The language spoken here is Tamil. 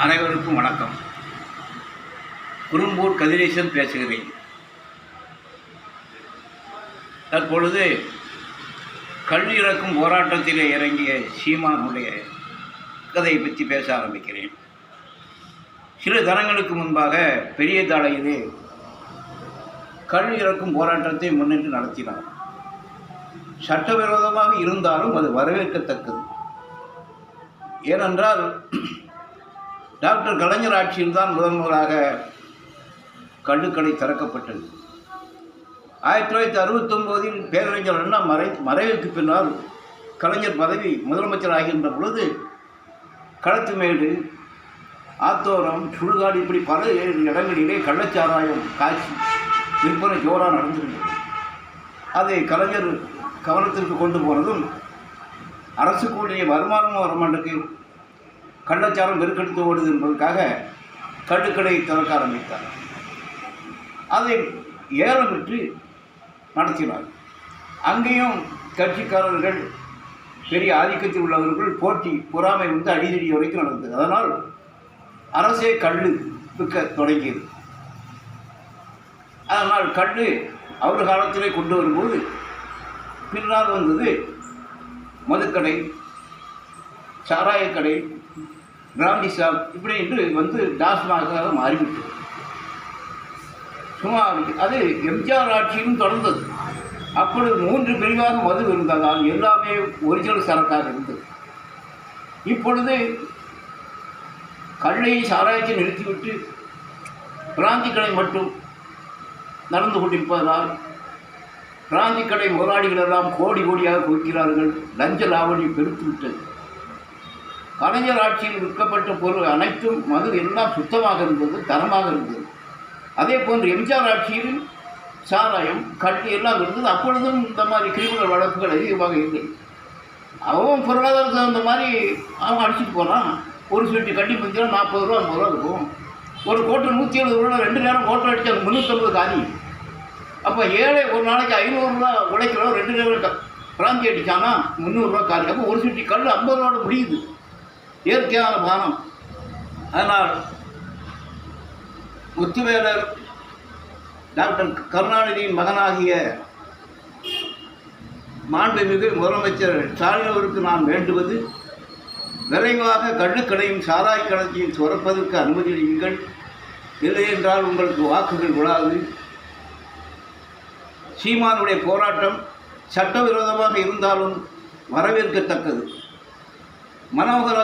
அனைவருக்கும் வணக்கம். குறும்பூர் கதிரேசன் பேசுகிறேன். தற்பொழுது கல்வி இறக்கும் போராட்டத்திலே இறங்கிய சீமானுடைய கதையை பற்றி பேச ஆரம்பிக்கிறேன். சில தினங்களுக்கு முன்பாக பெரிய தாளையிலே கல்வி இறக்கும் போராட்டத்தை முன்னிட்டு நடத்தினார். சட்டவிரோதமாக இருந்தாலும் அது வரவேற்கத்தக்கது. ஏனென்றால் டாக்டர் கலைஞர் ஆட்சியில்தான் முதலாக கள்ளுக்கடை திறக்கப்பட்டது. 1969 பேரறிஞர் அண்ணா மறைவுக்கு பின்னால் கலைஞர் பதவி முதலமைச்சர் ஆகின்ற பொழுது களத்துமேடு, ஆத்தோரம், சுடுகாடு இப்படி பல இடங்களிலே கள்ளச்சாராயம் காய்ச்சி விற்பனை ஜோராக நடந்திருந்தது. அதை கலைஞர் கவனத்திற்கு கொண்டு போனதும் அரசுக்குரிய வருமானமும் வரமாட்டுக்கு கள்ளச்சாரம் பெருக்கெடுத்து ஓடுது என்பதற்காக கள்ளுக்கடை திறக்க ஆரம்பித்தார். அதை ஏலம் விட்டு நடத்தினார். அங்கேயும் கட்சிக்காரர்கள், பெரிய ஆதிக்கத்தில் உள்ளவர்கள் போட்டி பொறாமை அடிதடி வரைக்கும் நடந்தது. அதனால் அரசே கள்ளு விற்க தொடங்கியது. அதனால் கள்ளு அவர் காலத்திலே கொண்டு வரும்போது பின்னால் வந்தது மதுக்கடை, சாராயக்கடை, பிராந்தி ஷாப் இப்படி என்று டாஸ்மாக மாறிவிட்டது. சும்மா அது எம்ஜிஆர் ஆட்சியும் தொடர்ந்தது. அப்பொழுது 3 பிரிவாக மது இருந்ததால் எல்லாமே ஒரிஜினல் சரக்காக இருந்தது. இப்பொழுது கள்ளை சாராயத்தை நிறுத்திவிட்டு பிராந்தி கடை மட்டும் நடந்து கொண்டிருப்பதால் பிராந்தி கடை முதலாளிகளெல்லாம் கோடி கோடியாக கொடுக்கிறார்கள். லஞ்ச லாவணி பெருத்துவிட்டது. கலைஞர் ஆட்சியில் விற்கப்பட்ட பொருள் அனைத்தும் மது எல்லாம் சுத்தமாக இருந்தது, தரமாக இருந்தது. அதே போன்று எம்ஜிஆர் ஆட்சியில் சாராயம், கட்டு எல்லாம் இருந்தது. அப்பொழுதும் இந்த மாதிரி கிரிமினல் வழக்குகள் அதிகமாக இல்லை. அவன் பொருளாதாரத்துக்கு தகுந்த மாதிரி அவன் அடிச்சுட்டு போகிறான். ஒரு சீட்டு கட்டி பந்தினா 40 ரூபா 50 ரூபா இருக்கும். ஒரு கோட்டை 170 ரூபா 2 நேரம் கோட்டை அடித்து அது 350 காதி. அப்போ ஏழை ஒரு நாளைக்கு 500 ரூபா உழைக்கிறோம், 2 நேரம் பிராந்தி அடித்தானா 300 ரூபா காதி. அப்போ ஒரு சீட்டு கல் 50 ரூபாவோட முடியுது. இயற்கையான பானம். அதனால் முத்துவேலர் டாக்டர் கருணாநிதியின் மகனாகிய மாண்புமிகு முதலமைச்சர் ஸ்டாலின் அவருக்கு நான் வேண்டுவது, விரைவாக கள்ளுக்கடையும் சாராய கடையையும் துறப்பதற்கு அனுமதியுங்கள். இல்லை என்றால் உங்களுக்கு வாக்குகள் விழாது. சீமானுடைய போராட்டம் சட்டவிரோதமாக இருந்தாலும் வரவேற்கத்தக்கது. மனோகர